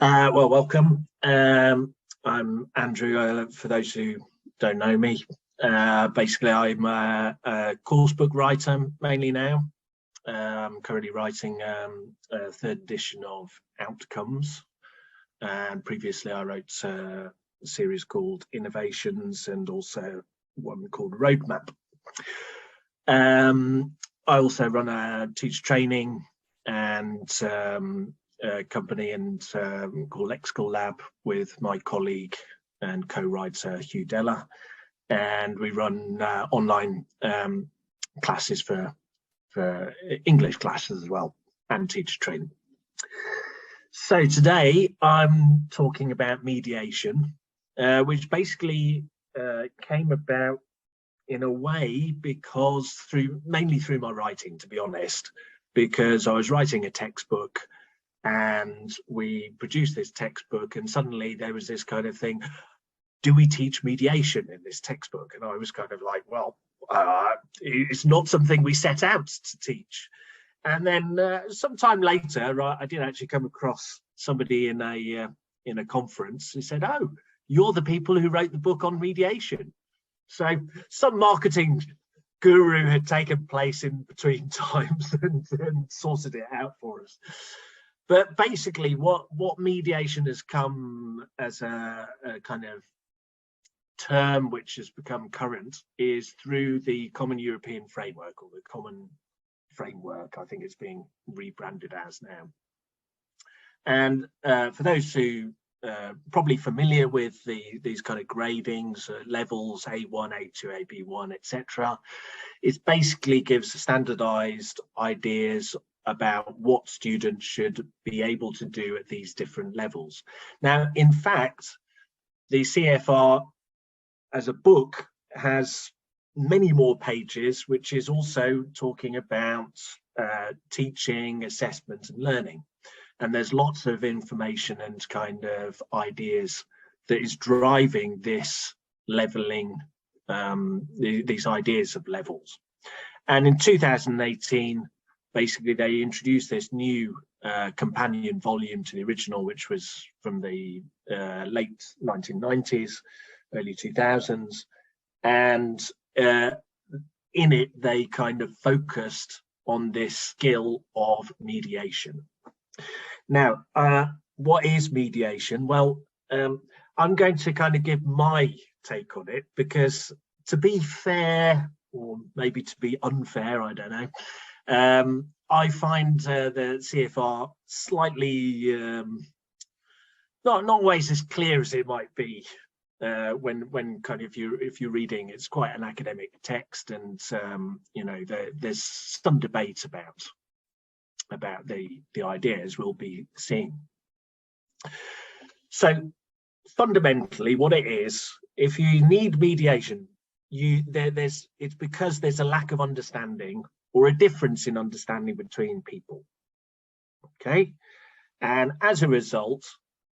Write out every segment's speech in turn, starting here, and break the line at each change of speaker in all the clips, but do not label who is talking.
Well, welcome. I'm Andrew. For those who don't know me, basically I'm a course book writer mainly now. I'm currently writing a third edition of Outcomes, and previously I wrote a series called Innovations and also one called Roadmap. I also run a teacher training and a company called Lexical Lab with my colleague and co-writer Hugh Della, and we run online classes for English classes as well and teacher training. So today I'm talking about mediation, which basically came about in a way because mainly through my writing, to be honest, because I was writing a textbook and we produced this textbook, and suddenly there was this kind of thing, do we teach mediation in this textbook? And I was kind of like, well, it's not something we set out to teach. And then sometime later, I did actually come across somebody in a conference who said, oh, you're the people who wrote the book on mediation. So some marketing guru had taken place in between times and sorted it out for us. But basically, what mediation has come as a kind of term which has become current is through the Common European Framework, or the Common Framework, I think it's being rebranded as now. And for those who probably familiar with these kind of gradings, levels A1, A2, AB1, etc., it basically gives standardized ideas about what students should be able to do at these different levels. Now, in fact, the CFR as a book has many more pages, which is also talking about teaching, assessment and learning. And there's lots of information and kind of ideas that is driving this leveling, these ideas of levels. And in 2018, basically they introduced this new companion volume to the original, which was from the late 1990s, early 2000s. And in it, they kind of focused on this skill of mediation. Now, what is mediation? Well, I'm going to kind of give my take on it, because to be fair, or maybe to be unfair, I don't know, I find the CFR slightly not always as clear as it might be when kind of if you're reading. It's quite an academic text, and you know, there's some debate about the ideas we'll be seeing. So fundamentally, what it is, if you need mediation, it's because there's a lack of understanding or a difference in understanding between people. Okay, and as a result,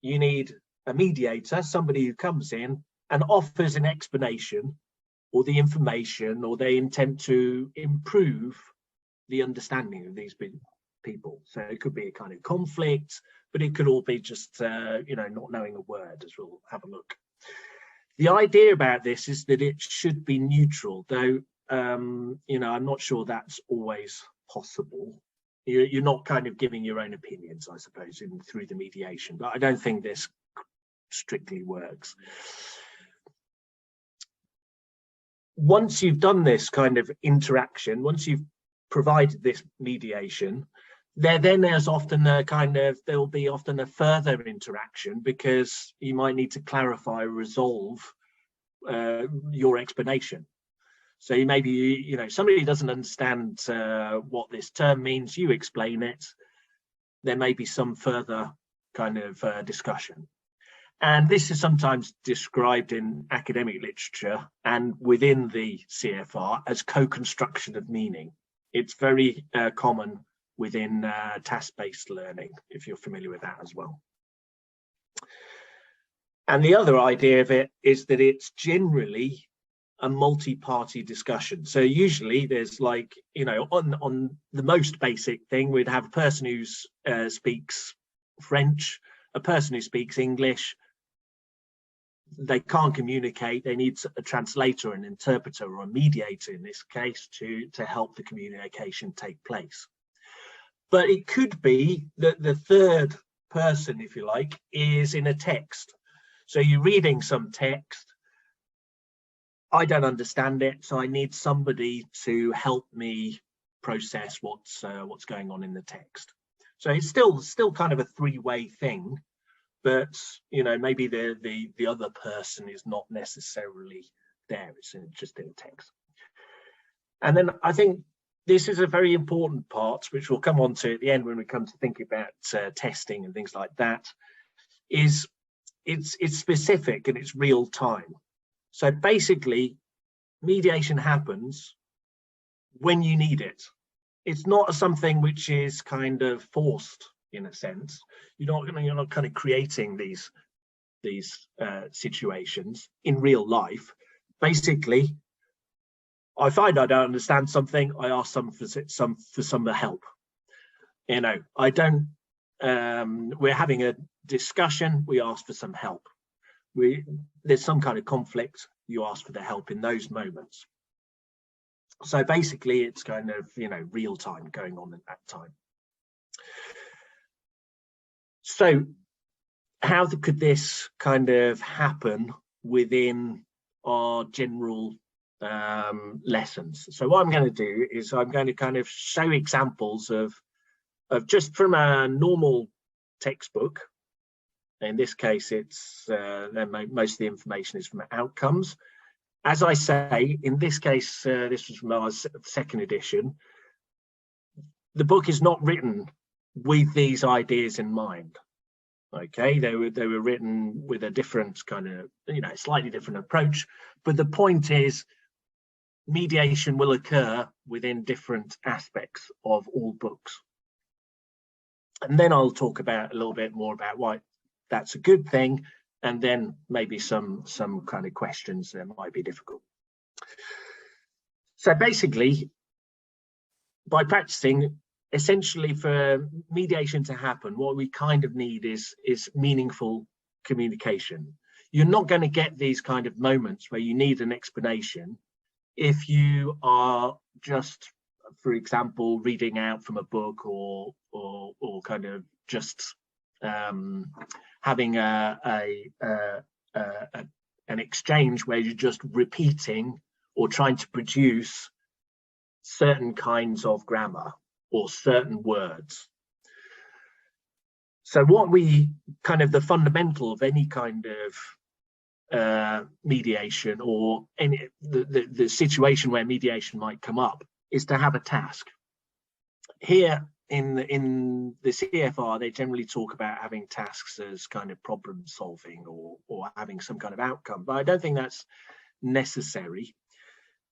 you need a mediator, somebody who comes in and offers an explanation or the information, or they intend to improve the understanding of these people. So it could be a kind of conflict, but it could all be just you know, not knowing a word, as we'll have a look. The idea about this is that it should be neutral, though you know, I'm not sure that's always possible. You're not kind of giving your own opinions, I suppose, through the mediation, but I don't think this strictly works. Once you've done this kind of interaction, once you've provided this mediation, there's often a kind of, there'll be often a further interaction, because you might need to clarify, resolve your explanation. So maybe, you know, somebody doesn't understand what this term means, you explain it, there may be some further kind of discussion. And this is sometimes described in academic literature and within the CFR as co-construction of meaning. It's very common within task-based learning, if you're familiar with that as well. And the other idea of it is that it's generally a multi-party discussion. So usually there's, like, you know, on the most basic thing, we'd have a person who speaks French, a person who speaks English, they can't communicate. They need a translator, an interpreter, or a mediator in this case to help the communication take place. But it could be that the third person, if you like, is in a text. So you're reading some text. I don't understand it, so I need somebody to help me process what's going on in the text. So it's still kind of a three-way thing, but maybe the other person is not necessarily there. It's just in text. And then I think this is a very important part, which we'll come on to at the end when we come to think about testing and things like that. Is it's specific and it's real time. So basically, mediation happens when you need it. It's not something which is kind of forced in a sense. You're not kind of creating these situations in real life. Basically, I find I don't understand something, I ask for some help. I don't. We're having a discussion. We ask for some help. There's some kind of conflict. You ask for the help in those moments. So basically, it's kind of real time going on at that time. So how could this kind of happen within our general lessons? So what I'm going to do is I'm going to kind of show examples of just from a normal textbook. In this case, it's most of the information is from outcomes. As I say, in this case, this was from our second edition. The book is not written with these ideas in mind. Okay, they were written with a different kind of slightly different approach, but the point is mediation will occur within different aspects of all books. And then I'll talk about a little bit more about why that's a good thing, and then maybe some kind of questions that might be difficult. So basically, by practicing, essentially for mediation to happen, what we kind of need is meaningful communication. You're not going to get these kind of moments where you need an explanation if you are just, for example, reading out from a book or kind of just having an exchange where you're just repeating or trying to produce certain kinds of grammar or certain words. So what we kind of the fundamental of any kind of mediation or any the situation where mediation might come up is to have a task. Here in the CFR, they generally talk about having tasks as kind of problem solving or having some kind of outcome, but I don't think that's necessary.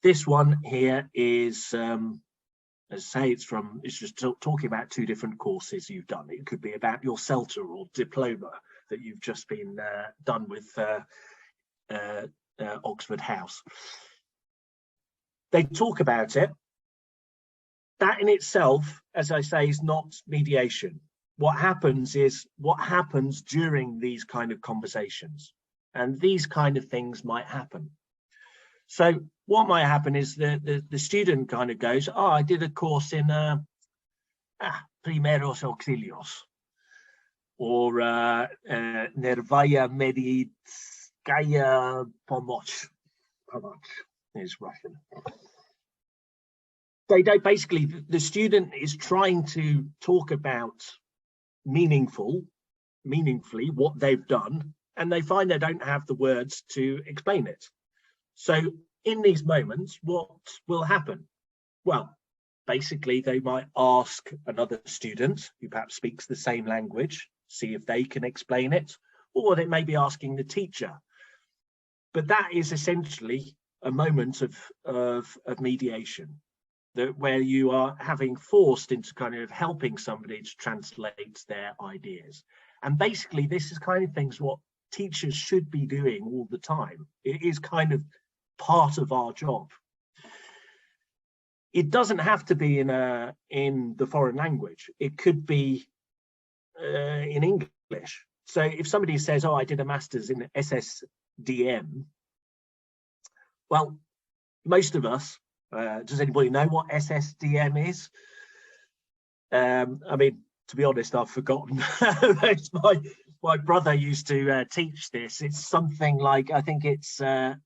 This one here is, as I say, it's just talking about two different courses you've done. It could be about your CELTA or diploma that you've just been done with Oxford House. They talk about it. That in itself, as I say, is not mediation. What happens is what happens during these kind of conversations, and these kind of things might happen. So what might happen is the student kind of goes, oh, I did a course in primeros auxilios, or nervaya meditskaya pomoc. Pomoc is Russian. They don't, basically, the student is trying to talk about meaningfully what they've done, and they find they don't have the words to explain it. So in these moments, what will happen? Well, basically, they might ask another student who perhaps speaks the same language, see if they can explain it, or they may be asking the teacher. But that is essentially a moment of mediation, where you are having forced into kind of helping somebody to translate their ideas. And basically, this is kind of things what teachers should be doing all the time. It is kind of part of our job. It doesn't have to be in the foreign language. It could be in English So if somebody says, oh, I did a master's in SSDM, well, most of us, does anybody know what SSDM is? I mean, to be honest, I've forgotten. my brother used to teach this. It's something like, I think it's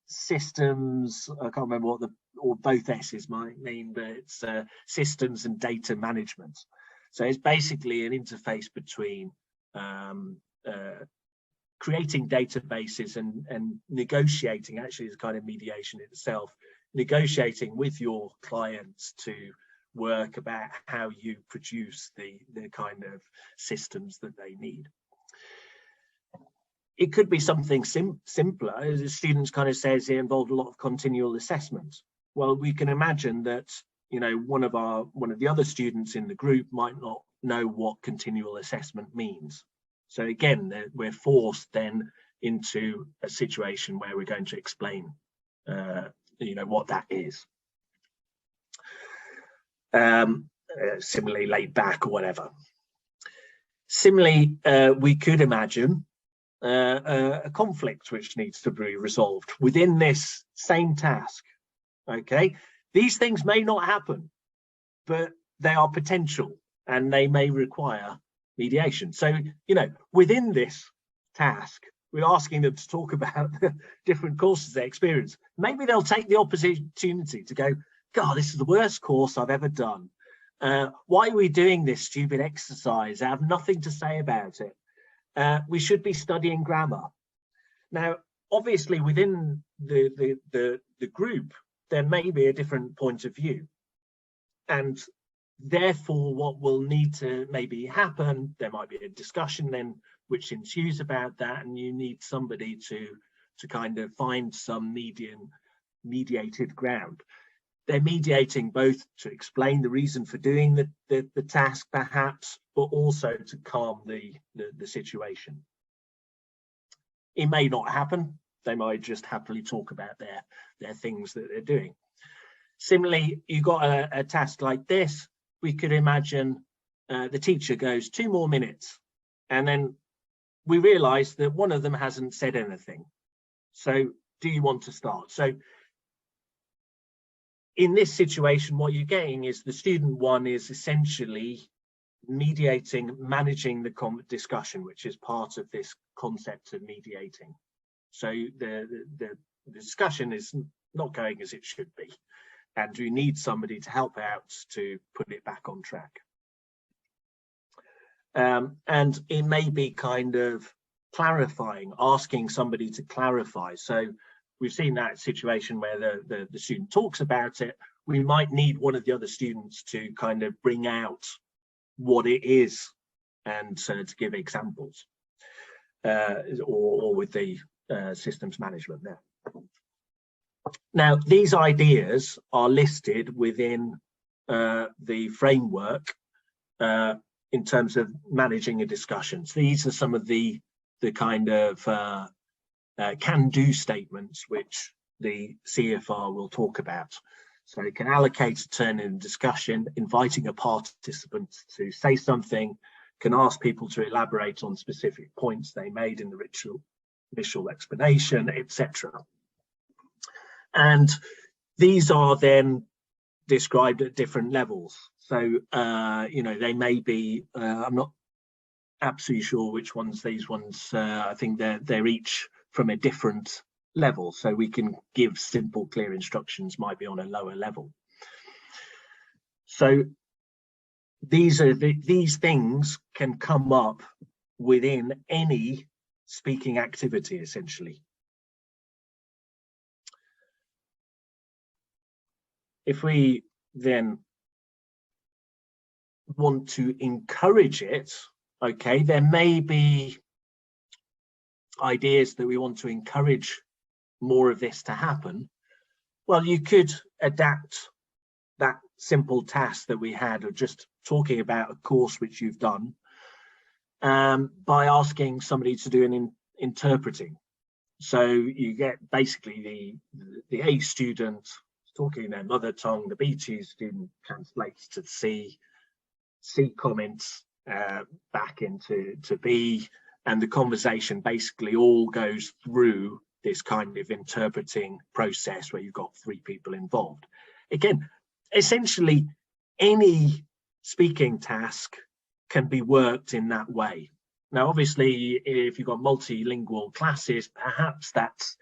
systems, I can't remember what or both S's might mean, but it's systems and data management. So it's basically an interface between creating databases and negotiating, actually is kind of mediation itself, negotiating with your clients to work about how you produce the kind of systems that they need. It could be something simpler, as the students kind of says, it involved a lot of continual assessment. Well, we can imagine that, you know, one of the other students in the group might not know what continual assessment means. So again, we're forced then into a situation where we're going to explain, you know, what that is. Similarly, laid back or whatever. Similarly, we could imagine a conflict which needs to be resolved within this same task. Okay, these things may not happen, but they are potential and they may require mediation. So, you know, within this task, we're asking them to talk about the different courses they experience. Maybe they'll take the opportunity to go, God, this is the worst course I've ever done. Why are we doing this stupid exercise? I have nothing to say about it. We should be studying grammar. Now, obviously, within the group, there may be a different point of view. And therefore, what will need to maybe happen, there might be a discussion then which ensues about that, and you need somebody to kind of find some mediated ground. They're mediating both to explain the reason for doing the task, perhaps, but also to calm the situation. It may not happen. They might just happily talk about their things that they're doing. Similarly, you got a task like this. We could imagine the teacher goes 2 more minutes, and then we realize that one of them hasn't said anything. So do you want to start? So in this situation, what you're getting is the student one is essentially mediating, managing the discussion, which is part of this concept of mediating. So the discussion is not going as it should be, and you need somebody to help out to put it back on track. And it may be kind of clarifying, asking somebody to clarify. So we've seen that situation where the student talks about it. We might need one of the other students to kind of bring out what it is, and so to give examples, or with the systems management there. Now, these ideas are listed within the framework in terms of managing a discussion. So these are some of the kind of can-do statements which the CFR will talk about. So it can allocate a turn in discussion, inviting a participant to say something, can ask people to elaborate on specific points they made in the initial explanation, etc. And these are then described at different levels. So, you know, they may be, I'm not absolutely sure which ones these ones, I think they're each from a different level. So we can give simple, clear instructions, might be on a lower level. So these things can come up within any speaking activity, essentially. If we then want to encourage it, okay, there may be ideas that we want to encourage more of this to happen. Well, you could adapt that simple task that we had of just talking about a course which you've done by asking somebody to do an interpreting. So you get basically the A student talking in their mother tongue, the B2 student translates to C comments back into B, and the conversation basically all goes through this kind of interpreting process where you've got 3 people involved. Again, essentially any speaking task can be worked in that way. Now, obviously, if you've got multilingual classes, perhaps that's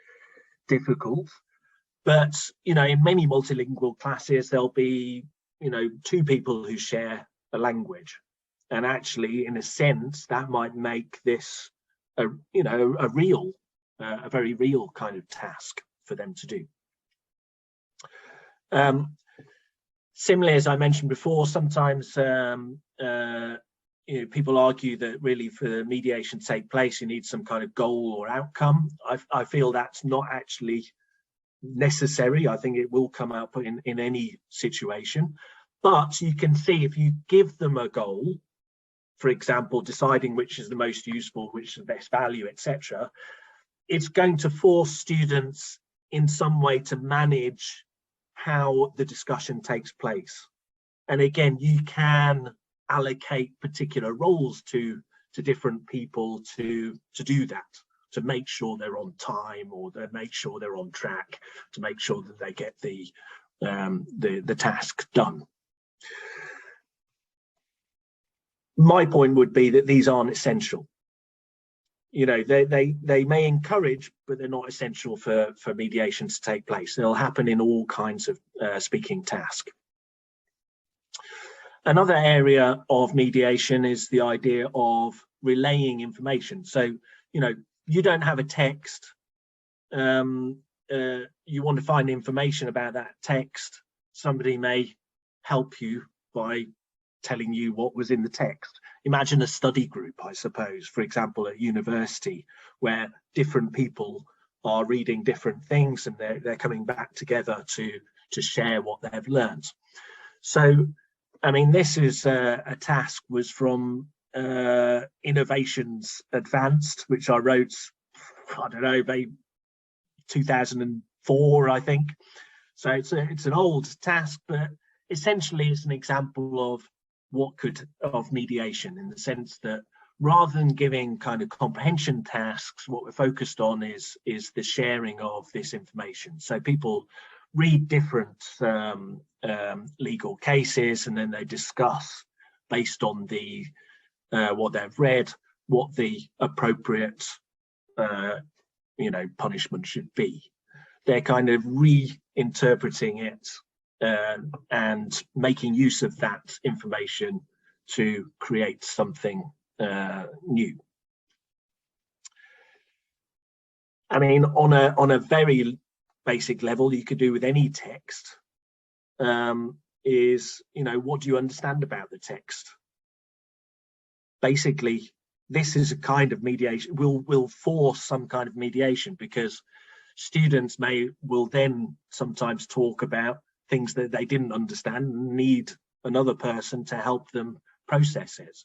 difficult. But, you know, in many multilingual classes, there'll be, you know, 2 people who share a language. And actually, in a sense, that might make this, a very real kind of task for them to do. Similarly, as I mentioned before, sometimes people argue that really for the mediation to take place, you need some kind of goal or outcome. I feel that's not actually necessary. I think it will come up in any situation. But you can see if you give them a goal, for example, deciding which is the most useful, which is the best value, etc., it's going to force students in some way to manage how the discussion takes place. And again, you can allocate particular roles to different people to do that, to make sure they're on time, or to make sure they're on track, to make sure that they get the task done. My point would be that these aren't essential. You know, they may encourage, but they're not essential for mediation to take place. They'll happen in all kinds of speaking tasks. Another area of mediation is the idea of relaying information. So, you know, you don't have a text. You want to find information about that text. Somebody may help you by telling you what was in the text. Imagine a study group, I suppose, for example, at university, where different people are reading different things and they're coming back together to share what they've learned. So, I mean, this is a task was from Innovations Advanced, which I wrote, I don't know, maybe 2004, I think. So it's an old task, but essentially it's an example of mediation, in the sense that rather than giving kind of comprehension tasks, what we're focused on is the sharing of this information. So people read different legal cases, and then they discuss based on the what they've read, what the appropriate punishment should be. They're kind of reinterpreting it and making use of that information to create something new. I mean, on a very basic level, you could do with any text, is, you know, what do you understand about the text? Basically, this is a kind of mediation, will force some kind of mediation, because students will then sometimes talk about things that they didn't understand and need another person to help them process it.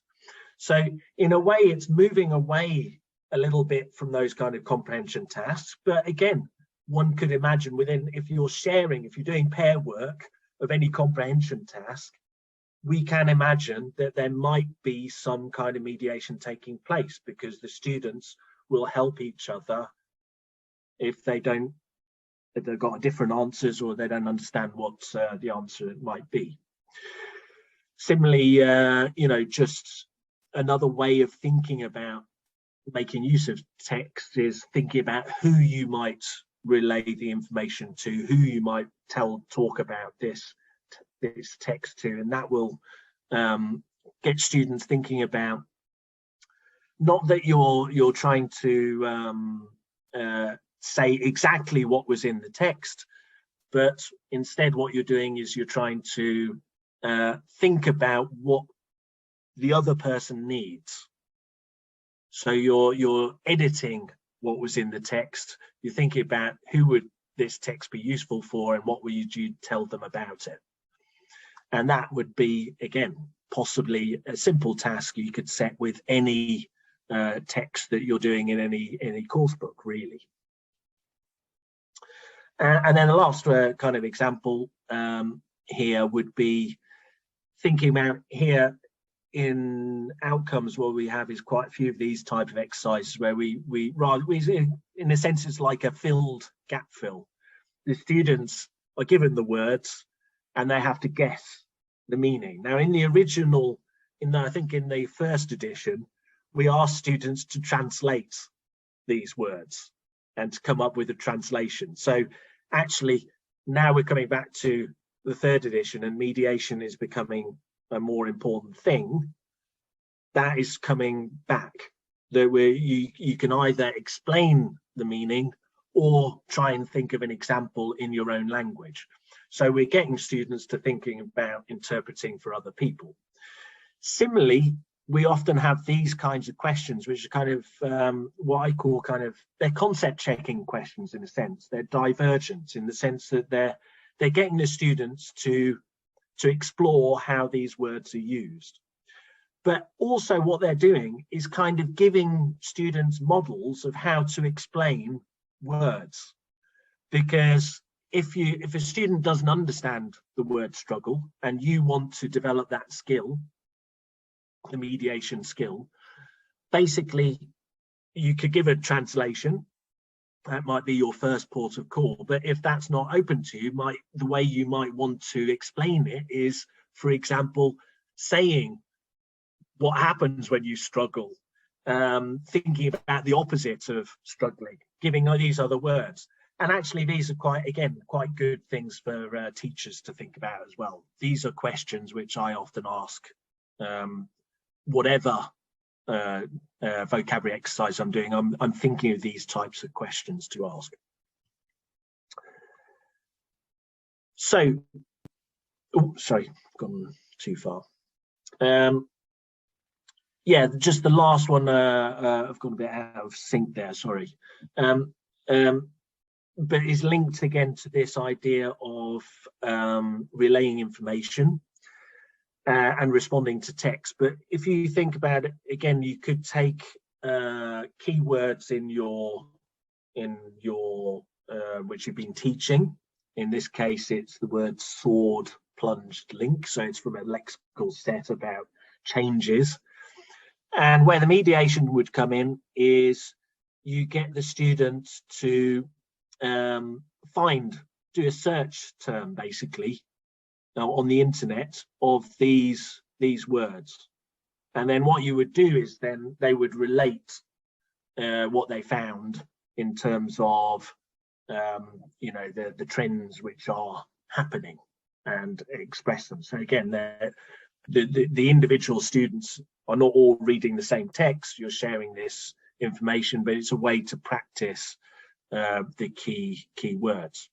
So in a way, it's moving away a little bit from those kind of comprehension tasks. But again, one could imagine if you're doing pair work of any comprehension task, we can imagine that there might be some kind of mediation taking place, because the students will help each other if they've got different answers, or they don't understand what the answer might be. Similarly, just another way of thinking about making use of text is thinking about who you might relay the information to, who you might talk about this text to, and that will get students thinking about, not that you're trying to say exactly what was in the text, but instead what you're doing is you're trying to think about what the other person needs. So you're editing what was in the text. You're thinking about who would this text be useful for, and what would you tell them about it. And that would be, again, possibly a simple task you could set with any text that you're doing in any course book, really. And then the last kind of example here would be thinking about here, in outcomes, what we have is quite a few of these type of exercises where we in a sense, it's like a filled gap fill. The students are given the words and they have to guess the meaning. Now, in the original, I think in the first edition, we asked students to translate these words and to come up with a translation. So actually, now we're coming back to the third edition, and mediation is becoming a more important thing. That is coming back, that you can either explain the meaning or try and think of an example in your own language. So we're getting students to thinking about interpreting for other people. Similarly, we often have these kinds of questions, which are kind of what I call they're concept checking questions in a sense. They're divergent in the sense that they're getting the students to explore how these words are used. But also what they're doing is kind of giving students models of how to explain words. Because if a student doesn't understand the word struggle and you want to develop that skill, the mediation skill, basically you could give a translation. That might be your first port of call, but if that's not open to you, the way you might want to explain it is, for example, saying what happens when you struggle, thinking about the opposite of struggling, giving these other words. And actually, these are quite good things for teachers to think about as well. These are questions which I often ask, whatever vocabulary exercise I'm doing. I'm thinking of these types of questions to ask. So, sorry, gone too far. Yeah, just the last one. I've gone a bit out of sync there. Sorry. But is linked again to this idea of relaying information and responding to text. But if you think about it again, you could take keywords in your which you've been teaching. In this case, it's the word sword plunged link. So it's from a lexical set about changes. And where the mediation would come in is you get the students to do a search term basically on the internet of these words, and then what you would do is then they would relate what they found in terms of the trends which are happening and express them. So again, the individual students are not all reading the same text. You're sharing this information, but it's a way to practice the key words.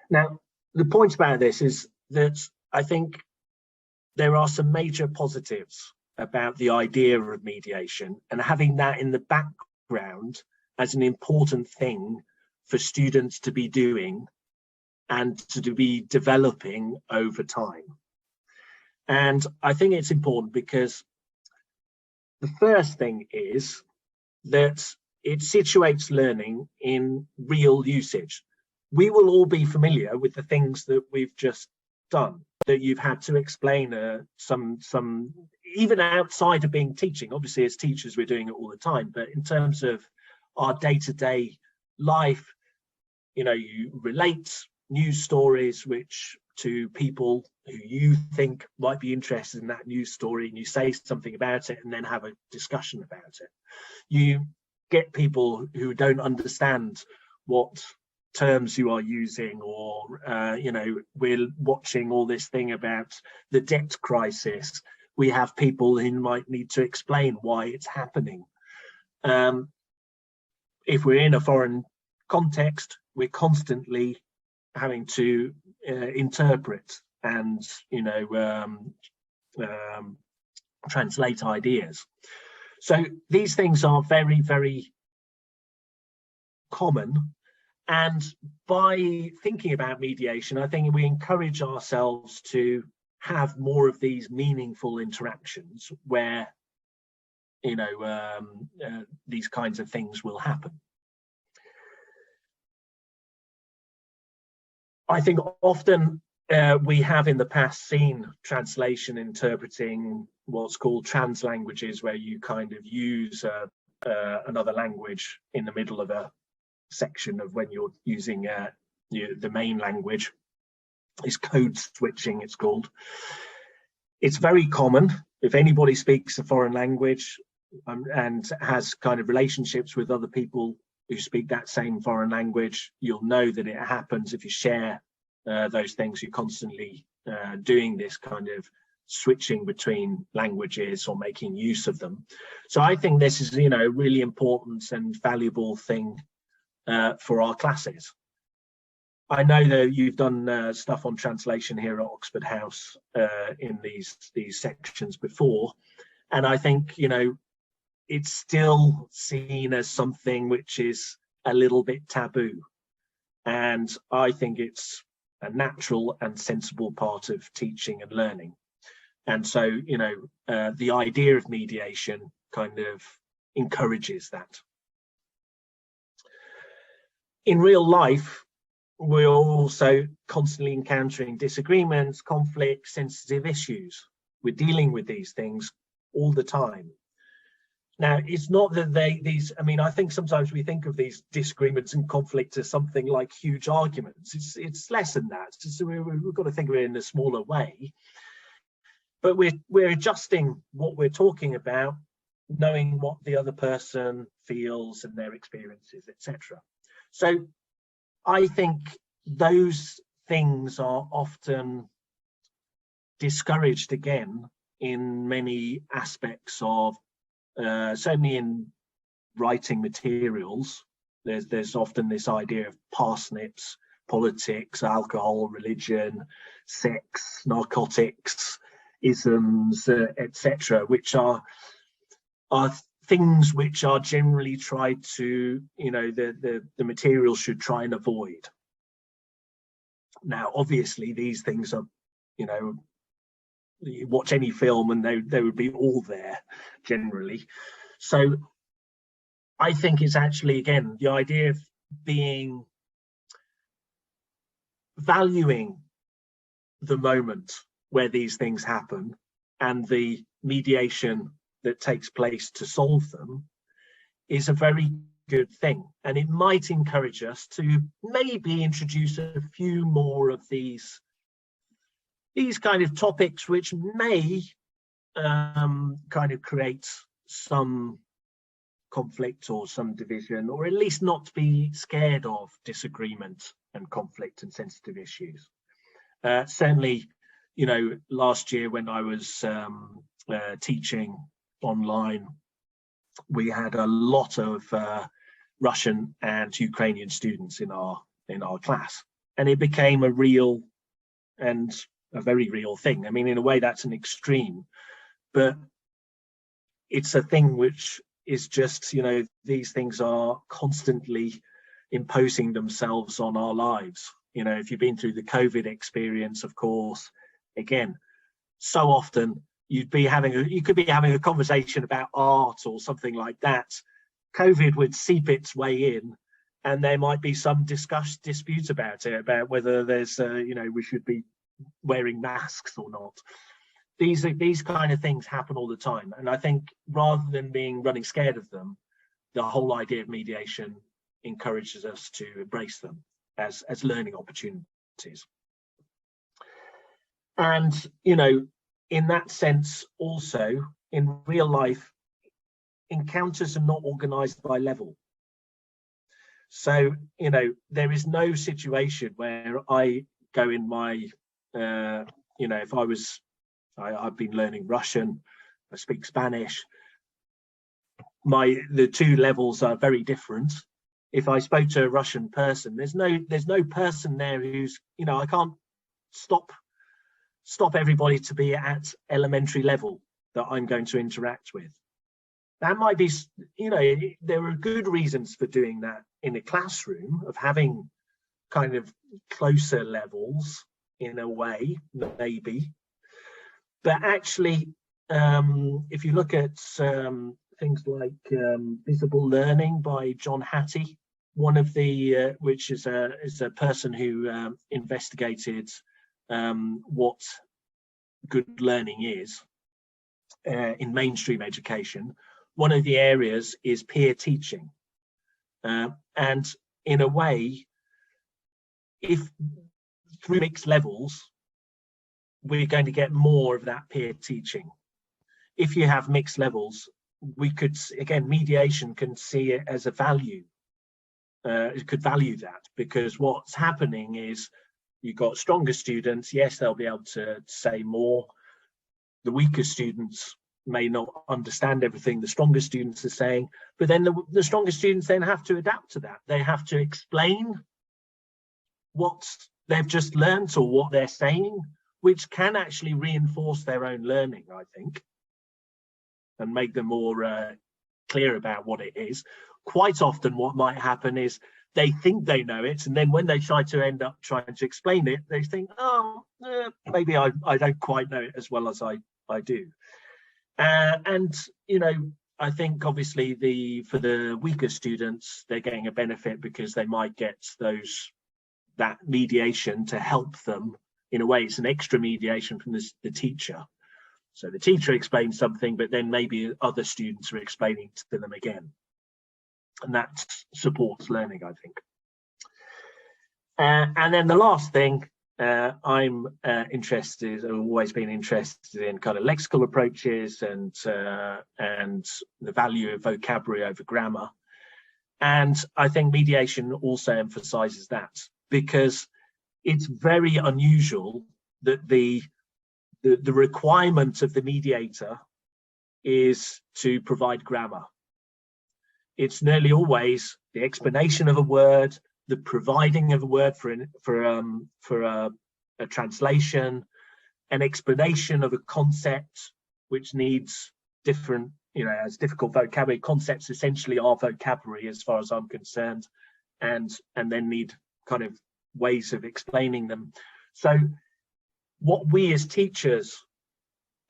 Now, the point about this is that I think there are some major positives about the idea of mediation, and having that in the background as an important thing for students to be doing and to be developing over time. And I think it's important because the first thing is that it situates learning in real usage. We will all be familiar with the things that we've just done, that you've had to explain some even outside of being teaching. Obviously, as teachers, we're doing it all the time, but in terms of our day-to-day life, you relate news stories to people who you think might be interested in that news story, and you say something about it and then have a discussion about it. You get people who don't understand what terms you are using, or we're watching all this thing about the debt crisis. We have people who might need to explain why it's happening. If we're in a foreign context, we're constantly having to interpret and translate ideas. So these things are very, very common. And by thinking about mediation, I think we encourage ourselves to have more of these meaningful interactions where these kinds of things will happen. I think often we have in the past seen translation interpreting what's called trans languages, where you kind of use another language in the middle of a section of when you're using the main language. It's code switching, it's called. It's very common. If anybody speaks a foreign language and has kind of relationships with other people who speak that same foreign language, you'll know that it happens if you share those things. You're constantly doing this kind of switching between languages or making use of them. So I think this is, you know, a really important and valuable thing for our classes. I know that you've done stuff on translation here at Oxford House in these sections before, and I think, you know, it's still seen as something which is a little bit taboo, and I think it's a natural and sensible part of teaching and learning. And so, you know, the idea of mediation kind of encourages that. In real life, we're also constantly encountering disagreements, conflicts, sensitive issues. We're dealing with these things all the time. Now, it's not that I mean, I think sometimes we think of these disagreements and conflict as something like huge arguments. It's less than that. So we've got to think of it in a smaller way. But we're adjusting what we're talking about, knowing what the other person feels and their experiences, etc. So I think those things are often discouraged again in many aspects of, certainly in writing materials. There's often this idea of parsnips, politics, alcohol, religion, sex, narcotics, isms, etc., which are things which are generally tried to, you know, the material should try and avoid. Now, obviously, these things are, you know, you watch any film and they would be all there generally. So I think it's actually, again, the idea of valuing the moment where these things happen and the mediation that takes place to solve them is a very good thing. And it might encourage us to maybe introduce a few more of these kind of topics which may kind of create some conflict or some division, or at least not be scared of disagreement and conflict and sensitive issues. Certainly, you know, last year when I was teaching online, we had a lot of Russian and Ukrainian students in our class, and it became a real and a very real thing. I mean, in a way that's an extreme, but it's a thing which is just, you know, these things are constantly imposing themselves on our lives. You know, if you've been through the COVID experience, of course, again, so often you could be having a conversation about art or something like that. COVID would seep its way in, and there might be some dispute about it, about whether there's, you know, we should be wearing masks or not. These kind of things happen all the time, and I think rather than running scared of them, the whole idea of mediation encourages us to embrace them as learning opportunities. And, you know, in that sense, also in real life, encounters are not organized by level. So, you know, there is no situation where I go in my, you know, if I've been learning Russian, I speak Spanish, the two levels are very different. If I spoke to a Russian person, there's no person there who's, you know, I can't stop everybody to be at elementary level that I'm going to interact with. That might be, you know, there are good reasons for doing that in a classroom, of having kind of closer levels in a way, maybe. But actually, if you look at things like visible learning by John Hattie, one of the which is a person who investigated what good learning is in mainstream education, one of the areas is peer teaching. And in a way, if through mixed levels, we're going to get more of that peer teaching. If you have mixed levels, we could, again, mediation can see it as a value. It could value that, because what's happening is you've got stronger students. Yes, they'll be able to say more. The weaker students may not understand everything the stronger students are saying, but then the stronger students then have to adapt to that. They have to explain what they've just learned or what they're saying, which can actually reinforce their own learning, I think, and make them more clear about what it is. Quite often what might happen is they think they know it, and then when they try to end up trying to explain it, they think, oh, maybe I don't quite know it as well as I do. And, you know, I think obviously for the weaker students, they're getting a benefit because they might get that mediation to help them. In a way, it's an extra mediation from the teacher. So the teacher explains something, but then maybe other students are explaining to them again. And that supports learning, I think. And then the last thing, I'm interested, I've always been interested in kind of lexical approaches and the value of vocabulary over grammar. And I think mediation also emphasizes that, because it's very unusual that the requirement of the mediator is to provide grammar. It's nearly always the explanation of a word, the providing of a word for a translation, an explanation of a concept which needs different, you know, as difficult vocabulary. Concepts essentially are vocabulary as far as I'm concerned, and then need kind of ways of explaining them. So what we as teachers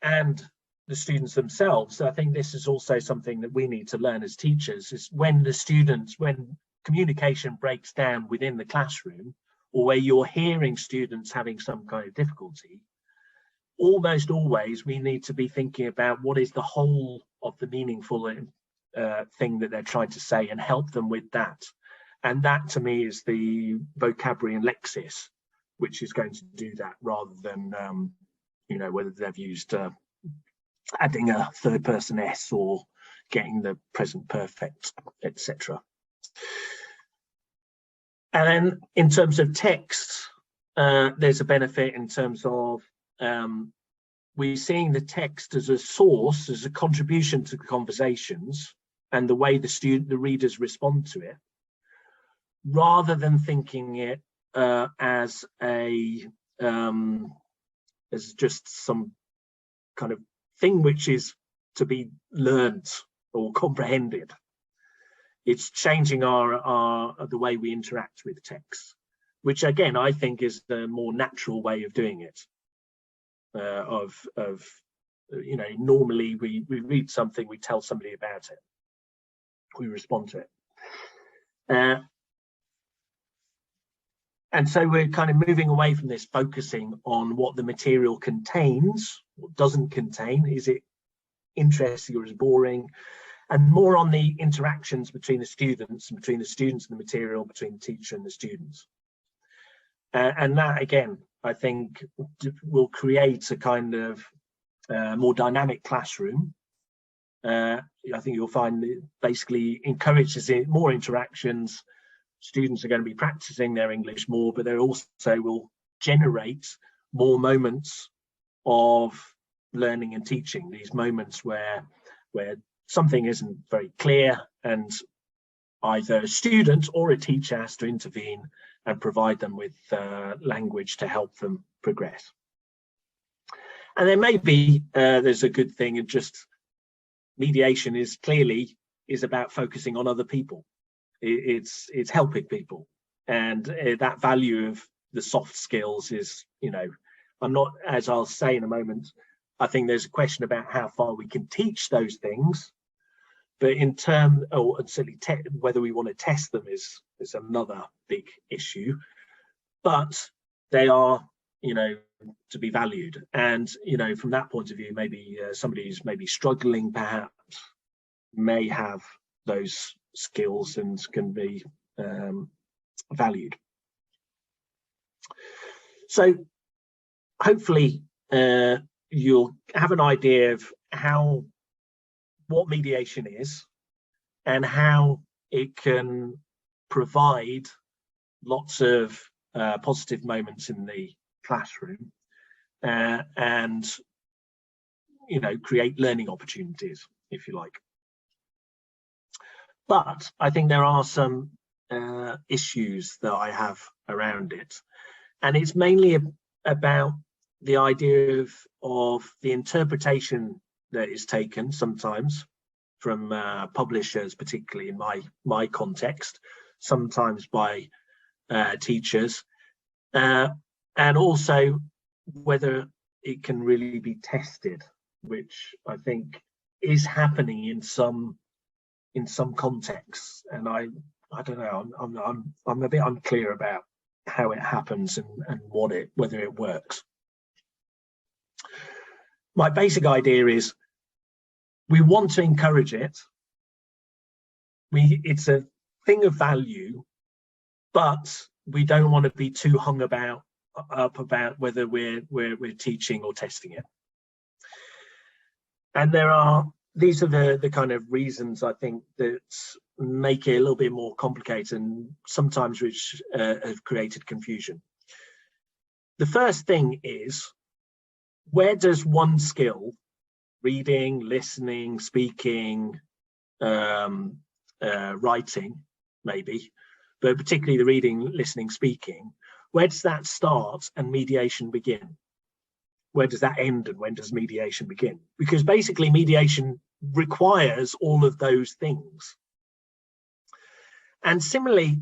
and the students themselves, I think this is also something that we need to learn as teachers, is when communication breaks down within the classroom, or where you're hearing students having some kind of difficulty, almost always we need to be thinking about what is the whole of the meaningful thing that they're trying to say, and help them with that. And that to me is the vocabulary and lexis, which is going to do that, rather than you know, whether they've used adding a third person s or getting the present perfect, etc. And then in terms of text, there's a benefit in terms of we're seeing the text as a source, as a contribution to the conversations and the way the readers respond to it, rather than thinking it as just some kind of thing which is to be learned or comprehended. It's changing the way we interact with text, which again I think is the more natural way of doing it. You know, normally we read something, we tell somebody about it, we respond to it. And so we're kind of moving away from this, focusing on what the material contains, what doesn't contain. Is it interesting or is it boring? And more on the interactions between the students and the material, between the teacher and the students. And that, again, I think will create a kind of more dynamic classroom. I think you'll find it basically encourages more interactions. Students are going to be practicing their English more, but they also will generate more moments of learning and teaching, these moments where something isn't very clear and either a student or a teacher has to intervene and provide them with language to help them progress. And then maybe there's a good thing, and just mediation is about focusing on other people. It's helping people, and that value of the soft skills is, you know, I'm not, as I'll say in a moment, I think there's a question about how far we can teach those things, but in terms, certainly whether we want to test them is another big issue. But they are, you know, to be valued. And from that point of view, maybe somebody who's maybe struggling perhaps may have those skills and can be valued. So hopefully you'll have an idea of what mediation is and how it can provide lots of positive moments in the classroom and create learning opportunities, if you like. But I think there are some issues that I have around it, and it's mainly about the idea of the interpretation that is taken sometimes from publishers, particularly in my context, sometimes by teachers, and also whether it can really be tested, which I think is happening in some contexts, and I don't know. I'm a bit unclear about how it happens and whether it works. My basic idea is we want to encourage it. It's a thing of value, but we don't want to be too hung up about whether we're teaching or testing it. And these are the kind of reasons I think that make it a little bit more complicated, and sometimes which have created confusion. The first thing is, where does one skill, reading, listening, speaking, writing maybe, but particularly the reading, listening, speaking, where does that start and mediation begin? Where does that end and when does mediation begin? Because basically mediation requires all of those things. And similarly,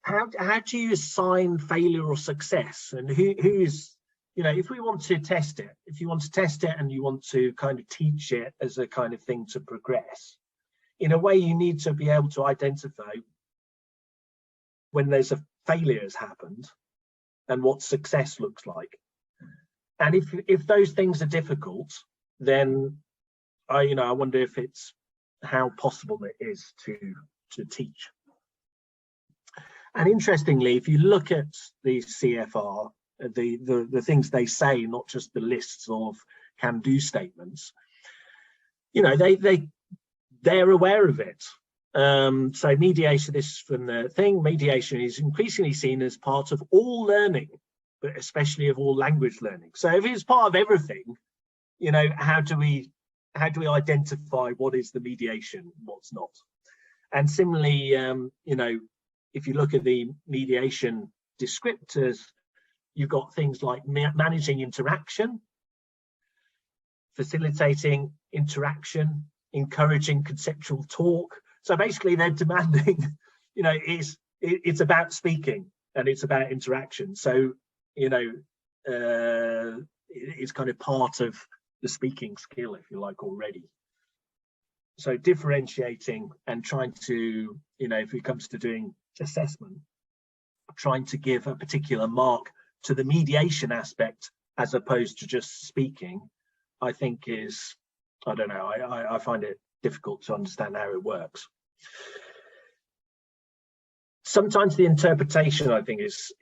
how do you assign failure or success? And who is, if we want to test it, if you want to test it and you want to kind of teach it as a kind of thing to progress, in a way you need to be able to identify when there's a failure has happened and what success looks like. And if those things are difficult, then I wonder if it's how possible it is to teach. And interestingly, if you look at the CFR, the things they say, not just the lists of can-do statements, they're aware of it. So mediation, this is from the thing, mediation is increasingly seen as part of all learning, but especially of all language learning. So if it's part of everything, how do we identify what is the mediation, what's not? And similarly, if you look at the mediation descriptors, you've got things like managing interaction, facilitating interaction, encouraging conceptual talk. So basically they're demanding, it's about speaking and it's about interaction. So, it's kind of part of the speaking skill, if you like, already. So differentiating and trying to, if it comes to doing assessment, trying to give a particular mark to the mediation aspect as opposed to just speaking, I think is, I don't know, I find it difficult to understand how it works. Sometimes the interpretation, I think, is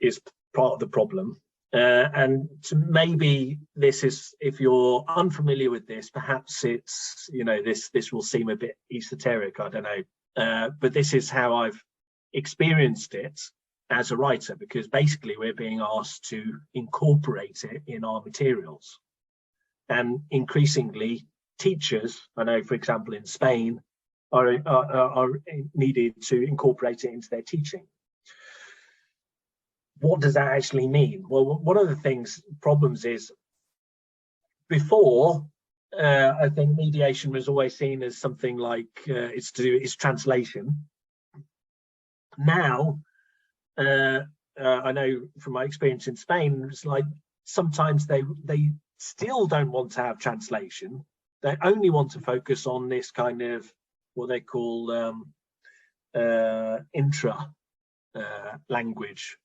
part of the problem. And maybe this is, if you're unfamiliar with this, perhaps it's, this will seem a bit esoteric, I don't know. But this is how I've experienced it as a writer, because basically we're being asked to incorporate it in our materials. And increasingly, teachers, I know, for example, in Spain, are needed to incorporate it into their teaching. What does that actually mean? Well, one of the problems is, before, I think mediation was always seen as something like it's translation. Now, I know from my experience in Spain, it's like sometimes they still don't want to have translation. They only want to focus on this kind of what they call intra language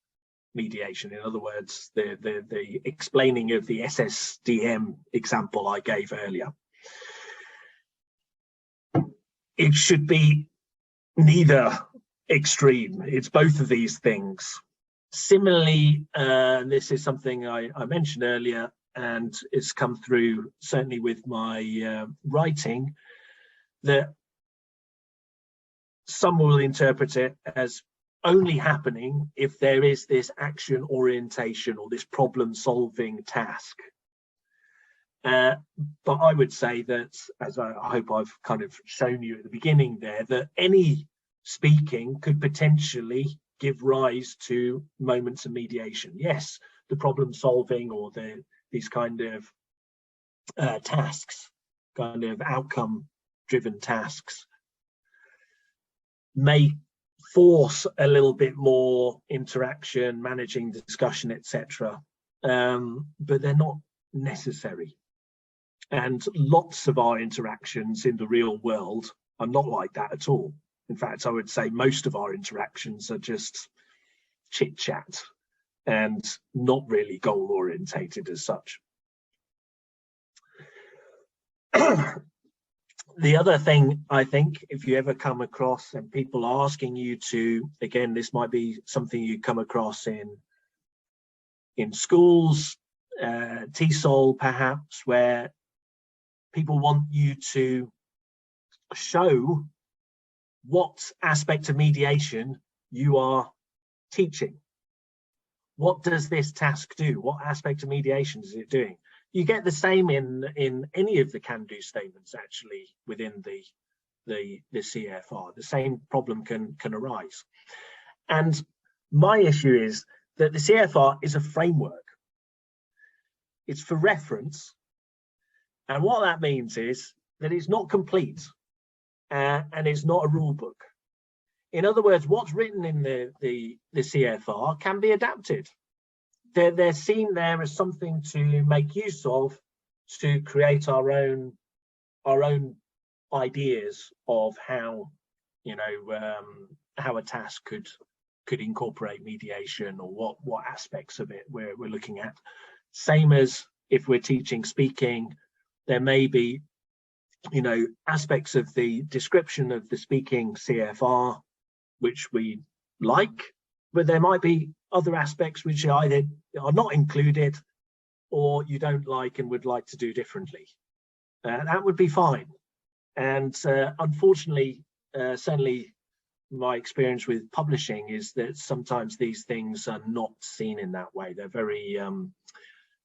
mediation. In other words, the explaining of the SSDM example I gave earlier. It should be neither extreme. It's both of these things. Similarly, this is something I mentioned earlier, and it's come through certainly with my writing, that some will interpret it as only happening if there is this action orientation or this problem solving task. But I would say that, as I hope I've kind of shown you at the beginning there, that any speaking could potentially give rise to moments of mediation. Yes, the problem solving or these kind of tasks, kind of outcome driven tasks, may force a little bit more interaction, managing discussion, etc. But they're not necessary. And lots of our interactions in the real world are not like that at all. In fact, I would say most of our interactions are just chit chat and not really goal orientated as such. The other thing, I think, if you ever come across and people are asking you to, again, this might be something you come across in schools, TESOL perhaps, where people want you to show what aspect of mediation you are teaching. What does this task do? What aspect of mediation is it doing? You get the same in any of the can-do statements actually within the CFR. The same problem can arise. And my issue is that the CFR is a framework. It's for reference. And what that means is that it's not complete and it's not a rule book. In other words, what's written in the CFR can be adapted. They're seen there as something to make use of to create our own ideas of how, how a task could incorporate mediation, or what aspects of it we're looking at. Same as if we're teaching speaking, there may be, aspects of the description of the speaking CFR which we like, but there might be other aspects which either are not included or you don't like and would like to do differently. That would be fine. And unfortunately, certainly my experience with publishing is that sometimes these things are not seen in that way. They're very,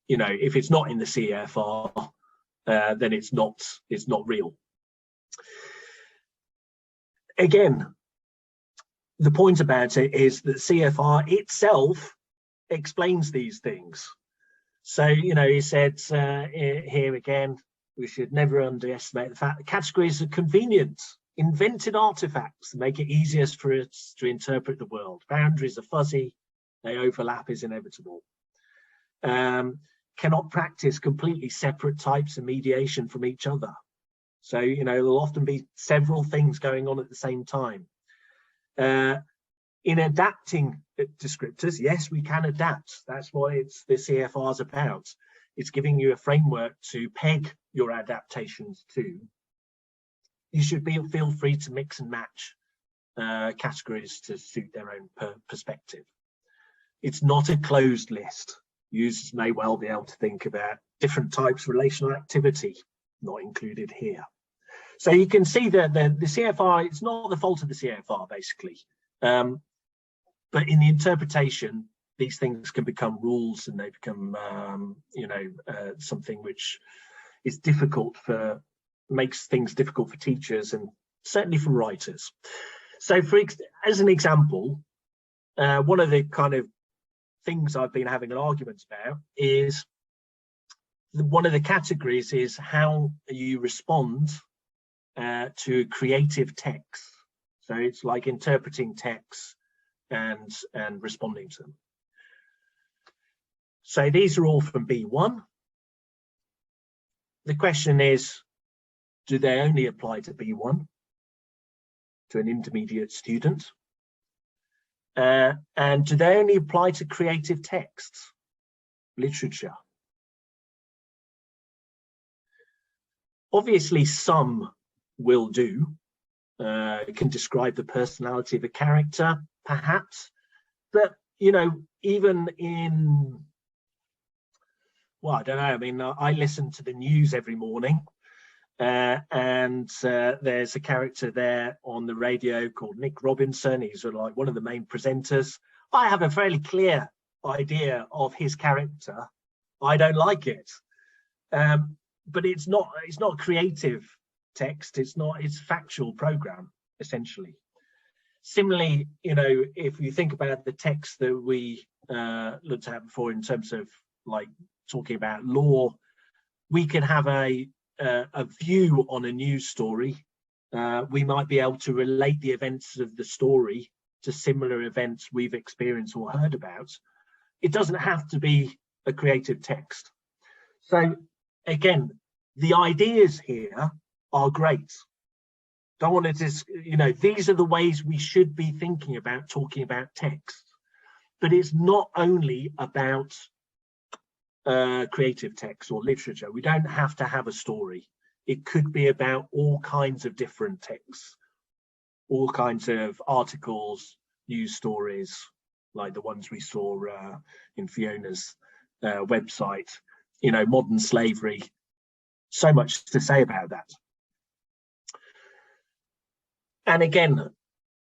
if it's not in the CFR, then it's not real. Again, the point about it is that CFR itself explains these things. So, he said here again, we should never underestimate the fact that categories are convenient, invented artifacts that make it easiest for us to interpret the world. Boundaries are fuzzy, they overlap is inevitable. Cannot practice completely separate types of mediation from each other. So, there'll often be several things going on at the same time. In adapting descriptors, yes, we can adapt. That's what the CFR is about. It's giving you a framework to peg your adaptations to. You should feel free to mix and match categories to suit their own perspective. It's not a closed list. Users may well be able to think about different types of relational activity, not included here. So you can see that the CFR, it's not the fault of the CFR, basically. But in the interpretation, these things can become rules and they become, something which is makes things difficult for teachers and certainly for writers. So as an example, one of the kind of things I've been having an argument about is one of the categories is how you respond to creative texts. So it's like interpreting texts and responding to them. So these are all from B1. The question is, do they only apply to B1, to an intermediate student? And do they only apply to creative texts, literature? Obviously, some will do. It can describe the personality of a character, perhaps. But, you know, even in, well, I don't know. I mean, I listen to the news every morning. And there's a character there on the radio called Nick Robinson. He's like one of the main presenters. I have a fairly clear idea of his character. I don't like it, but it's not creative text. It's factual program essentially. Similarly, you know, if you think about the text that we looked at before in terms of like talking about law, we can have a view on a news story. We might be able to relate the events of the story to similar events we've experienced or heard about. It doesn't have to be a creative text. So again, the ideas here are great. Don't want to just, you know, these are the ways we should be thinking about talking about text. But it's not only about creative text or literature. We don't have to have a story. It could be about all kinds of different texts, all kinds of articles, news stories, like the ones we saw in Fiona's website, you know, modern slavery. So much to say about that. And again,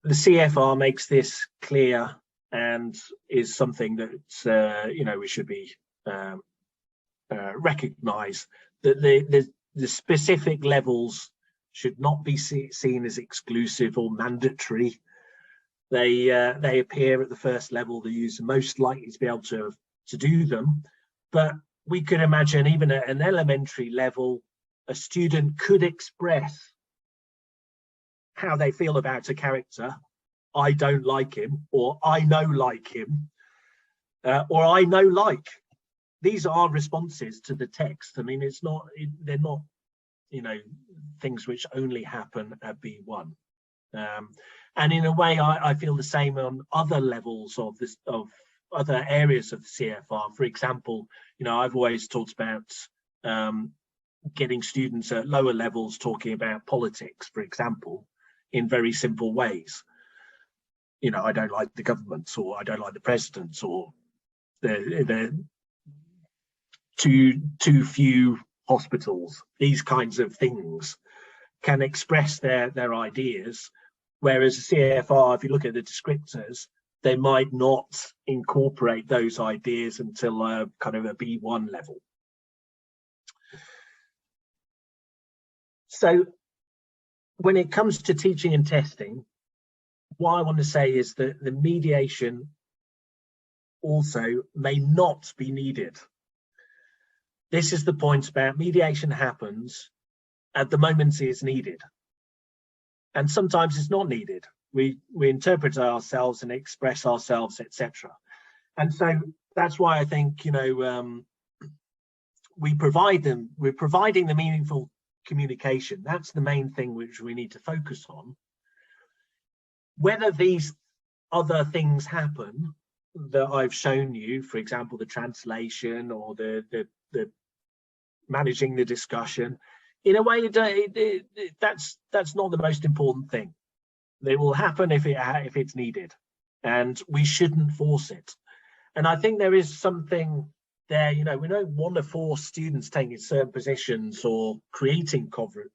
the CFR makes this clear and is something that, you know, we should be recognise that the specific levels should not be seen as exclusive or mandatory. They appear at the first level. The user most likely to be able to do them, but we could imagine even at an elementary level, a student could express how they feel about a character. I don't like him, or I know like him, or I know like. These are responses to the text. I mean, they're not, you know, things which only happen at B1. And in a way, I feel the same on other levels of this, of other areas of the CFR. For example, you know, I've always talked about getting students at lower levels talking about politics, for example, in very simple ways. You know, I don't like the government, or I don't like the president, or the too few hospitals. These kinds of things can express their ideas, whereas CFR, if you look at the descriptors, they might not incorporate those ideas until kind of a B1 level. So when it comes to teaching and testing, what I want to say is that the mediation also may not be needed. This is the point about mediation happens at the moment it's needed. And sometimes it's not needed. We interpret ourselves and express ourselves, etc. And so that's why I think, you know, we're providing the meaningful communication. That's the main thing which we need to focus on. Whether these other things happen that I've shown you, for example, the translation or the managing the discussion, in a way, that's not the most important thing. They will happen if it's needed, and we shouldn't force it. And I think there is something there, you know, we don't want to force students taking certain positions or creating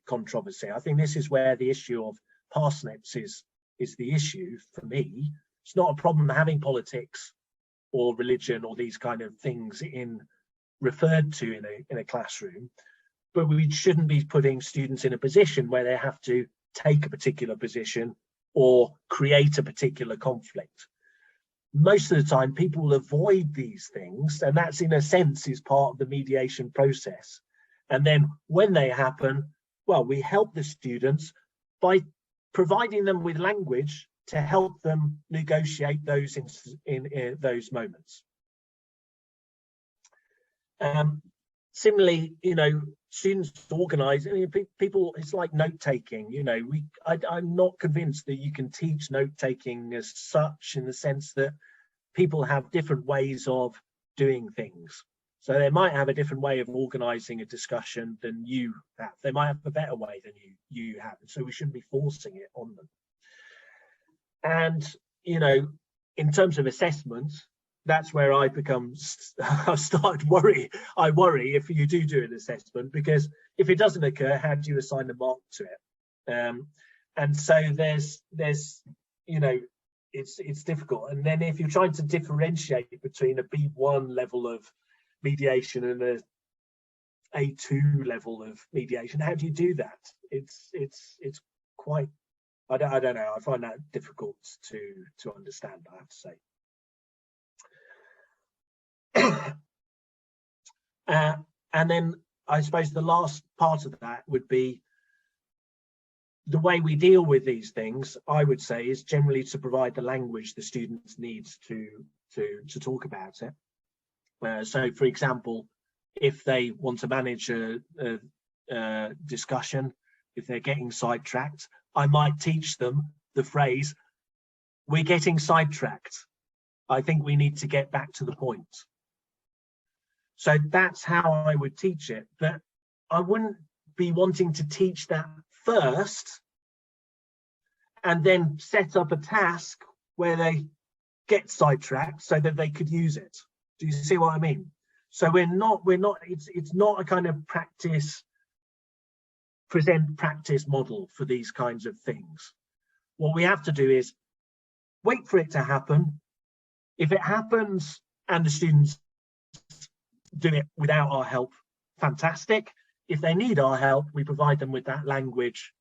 controversy. I think this is where the issue of parsnips is the issue for me. It's not a problem having politics or religion or these kind of things referred to in a classroom, but we shouldn't be putting students in a position where they have to take a particular position or create a particular conflict. Most of the time people will avoid these things, and that's in a sense is part of the mediation process. And then when they happen, well, we help the students by providing them with language to help them negotiate those in those moments. similarly, students organize. I mean, people, it's like note taking. I'm not convinced that you can teach note taking as such, in the sense that people have different ways of doing things. So they might have a different way of organizing a discussion than you have. They might have a better way than you have. So we shouldn't be forcing it on them. And, in terms of assessments, that's where I've started worry. I worry if you do an assessment, because if it doesn't occur, how do you assign a mark to it? And so there's it's difficult. And then if you're trying to differentiate between a B1 level of mediation and a A2 level of mediation, how do you do that? It's quite, I don't know. I find that difficult to understand, I have to say. And then I suppose the last part of that would be the way we deal with these things, I would say, is generally to provide the language the students need to talk about it. So, for example, if they want to manage a discussion, if they're getting sidetracked, I might teach them the phrase, "We're getting sidetracked. I think we need to get back to the point." So that's how I would teach it. But I wouldn't be wanting to teach that first and then set up a task where they get sidetracked so that they could use it. Do you see what I mean? So it's not a kind of present practice model for these kinds of things. What we have to do is wait for it to happen. If it happens and the students do it without our help, fantastic. If they need our help, we provide them with that language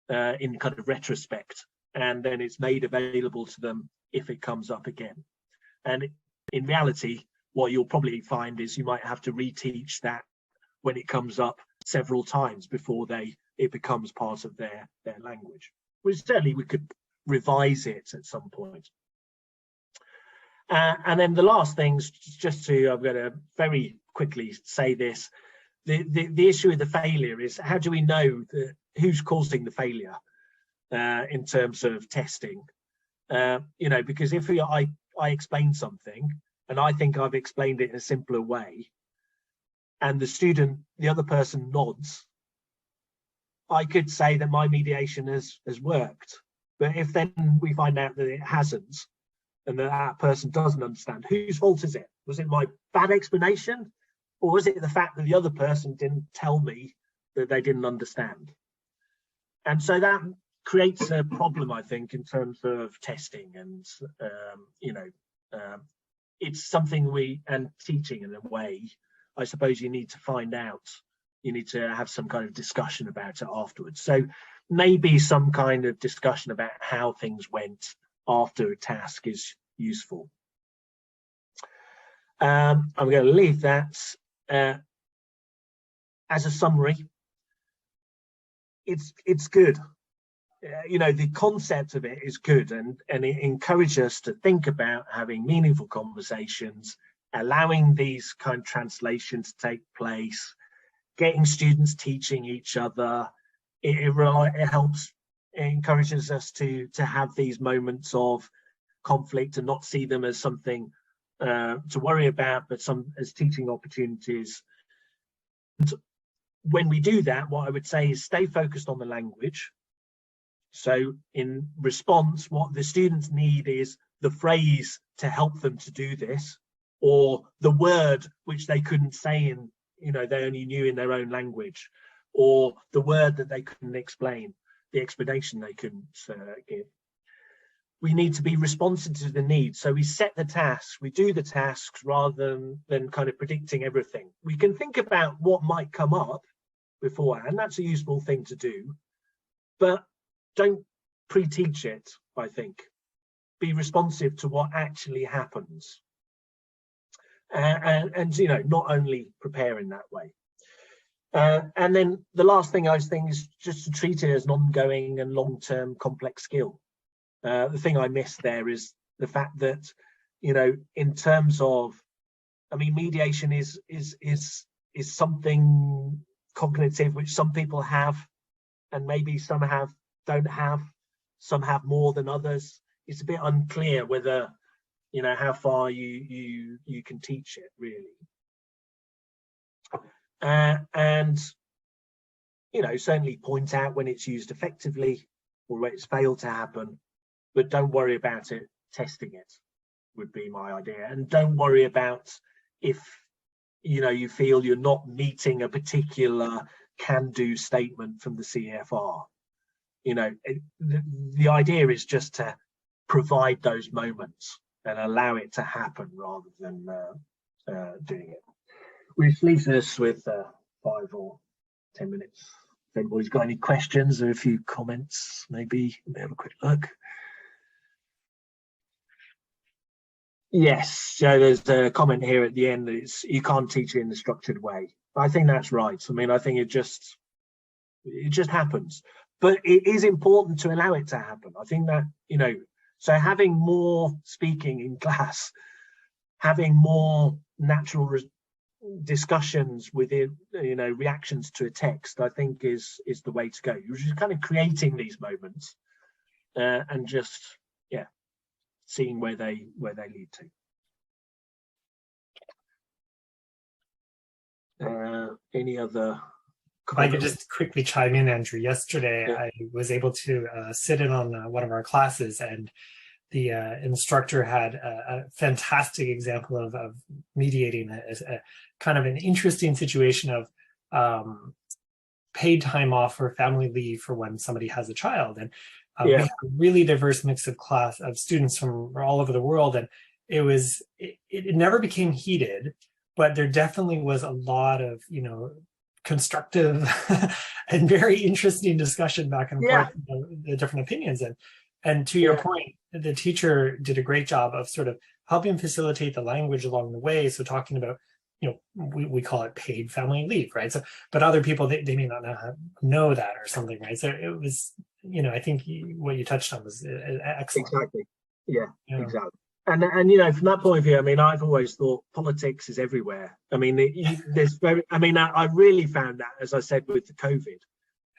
in kind of retrospect, and then it's made available to them if it comes up again. And in reality, what you'll probably find is you might have to reteach that when it comes up several times before it becomes part of their language. Well, certainly we could revise it at some point. And then the last things, I'm going to very quickly say this. The issue with the failure is, how do we know who's causing the failure in terms of testing? Because if I explain something and I think I've explained it in a simpler way, and the other person nods, I could say that my mediation has worked. But if then we find out that it hasn't, and that person doesn't understand, whose fault is it? Was it my bad explanation, or was it the fact that the other person didn't tell me that they didn't understand? And so that creates a problem, I think, in terms of testing, and it's something and teaching in a way, I suppose you need to find out. You need to have some kind of discussion about it afterwards. So maybe some kind of discussion about how things went after a task is useful. I'm going to leave that as a summary. It's good. The concept of it is good, and it encourages us to think about having meaningful conversations, allowing these kind of translations to take place, getting students teaching each other. It helps. It encourages us to have these moments of conflict and not see them as something to worry about, but as teaching opportunities. And when we do that, what I would say is stay focused on the language. So in response, what the students need is the phrase to help them to do this, or the word which they couldn't say in, they only knew in their own language, or the word that they couldn't explain, the explanation they couldn't give. We need to be responsive to the needs. So we set the tasks, we do the tasks rather than kind of predicting everything. We can think about what might come up beforehand. That's a useful thing to do, but don't pre-teach it, I think. Be responsive to what actually happens. And not only prepare in that way. And then the last thing I was thinking is just to treat it as an ongoing and long-term complex skill. The thing I missed there is the fact that, in terms of, mediation is is something cognitive which some people have, and maybe some don't have, some have more than others. It's a bit unclear whether, you know, how far you can teach it really. And you know, certainly point out when it's used effectively or when it's failed to happen, but don't worry about it testing it, would be my idea. And don't worry about if, you know, you feel you're not meeting a particular can-do statement from the CFR. You know, the idea is just to provide those moments and allow it to happen rather than doing it. Which leaves us with 5 or 10 minutes. If anybody's got any questions or a few comments, maybe have a quick look. Yes, so there's a comment here at the end that it's, you can't teach it in a structured way. I think that's right. I mean, I think it just happens, but it is important to allow it to happen. I think that, you know, so having more speaking in class, having more natural discussions within, you know, reactions to a text, I think is the way to go. You're just kind of creating these moments and just, yeah, seeing where they lead to. Any other
comments? If I could just quickly chime in, Andrew. Yesterday, yeah. I was able to sit in on one of our classes, and the instructor had a fantastic example of mediating a kind of an interesting situation of paid time off or family leave for when somebody has a child. And we had a really diverse mix of students from all over the world, and it never became heated, but there definitely was a lot of, you know, constructive and very interesting discussion back and forth, you know, the different opinions. And to your point, the teacher did a great job of sort of helping facilitate the language along the way. So talking about, you know, we call it paid family leave, right? So, but other people, they may not know that or something, right? So it was, you know, I think what you touched on was excellent.
Exactly. Yeah, exactly. And you know, from that point of view, I mean, I've always thought politics is everywhere. I mean, I really found that, as I said, with the COVID,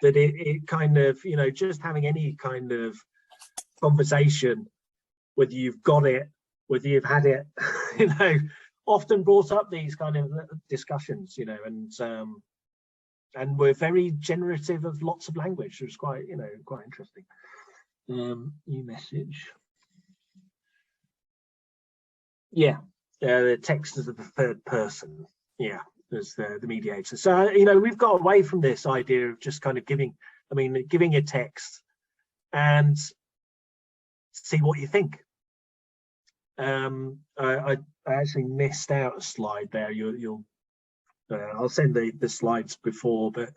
that it kind of, you know, just having any kind of conversation, whether you've got it, whether you've had it, you know, often brought up these kind of discussions, you know, and we're very generative of lots of language. It was quite, you know, quite interesting. New message. Yeah, the text as the third person. Yeah, as the mediator. So, you know, we've got away from this idea of just kind of giving a text and see what you think. I actually missed out a slide there. I'll send the slides before, but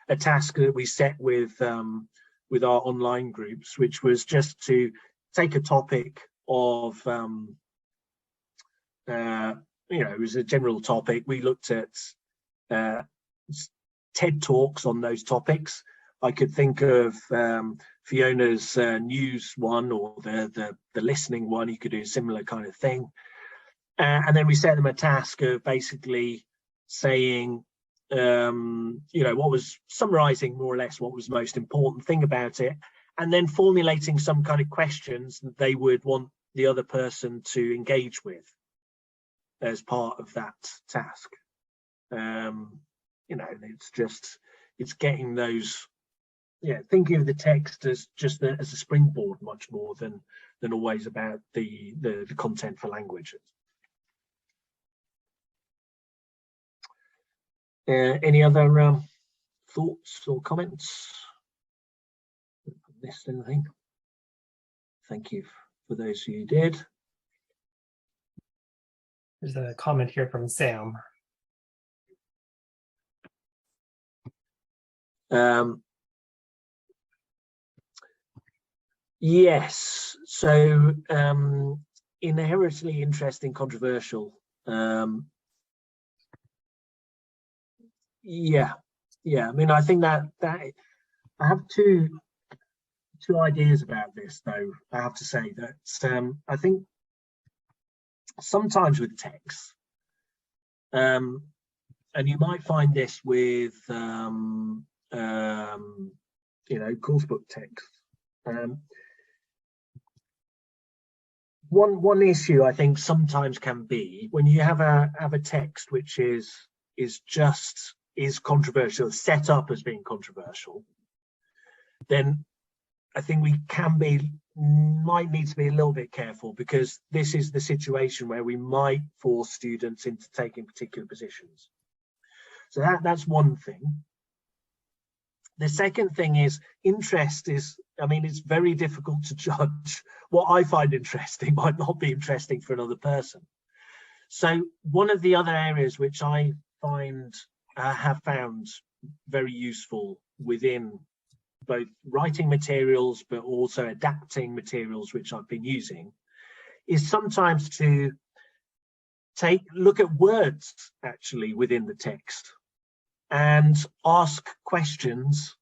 a task that we set with our online groups, which was just to take a topic of you know, it was a general topic. We looked at TED Talks on those topics. I could think of Fiona's news one, or the listening one. You could do a similar kind of thing. And then we set them a task of basically saying, you know, what was summarizing more or less what was the most important thing about it, and then formulating some kind of questions that they would want the other person to engage with as part of that task. You know, it's getting those, thinking of the text as just as a springboard much more than always about the content for language. Any other thoughts or comments? Missed anything? Thank you for those who did.
There's a comment here from Sam.
Yes, so inherently interesting, controversial. Yeah, I mean, I think that I have two ideas about this, though. I have to say that I think sometimes with text, and you might find this with course book text. One issue I think sometimes can be when you have a text which is controversial, set up as being controversial, then I think we might need to be a little bit careful, because this is the situation where we might force students into taking particular positions. So that's one thing. The second thing is interest it's very difficult to judge. What I find interesting might not be interesting for another person. So one of the other areas which I have found very useful within both writing materials, but also adapting materials which I've been using, is sometimes to look at words actually within the text and ask questions,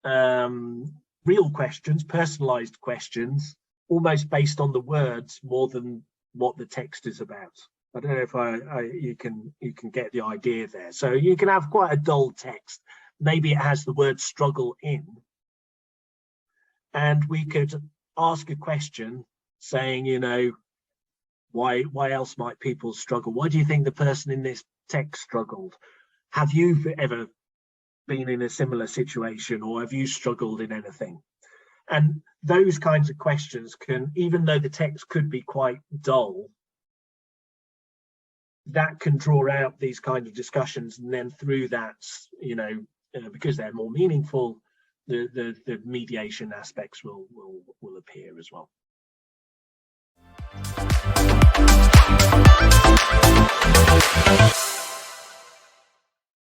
real questions, personalized questions, almost based on the words more than what the text is about. I don't know if you can get the idea there. So you can have quite a dull text. Maybe it has the word struggle in, and we could ask a question saying, why else might people struggle? Why do you think the person in this text struggled? Have you ever been in a similar situation, or have you struggled in anything? And those kinds of questions can, even though the text could be quite dull, that can draw out these kind of discussions, and then through that, because they're more meaningful, the mediation aspects will appear as well.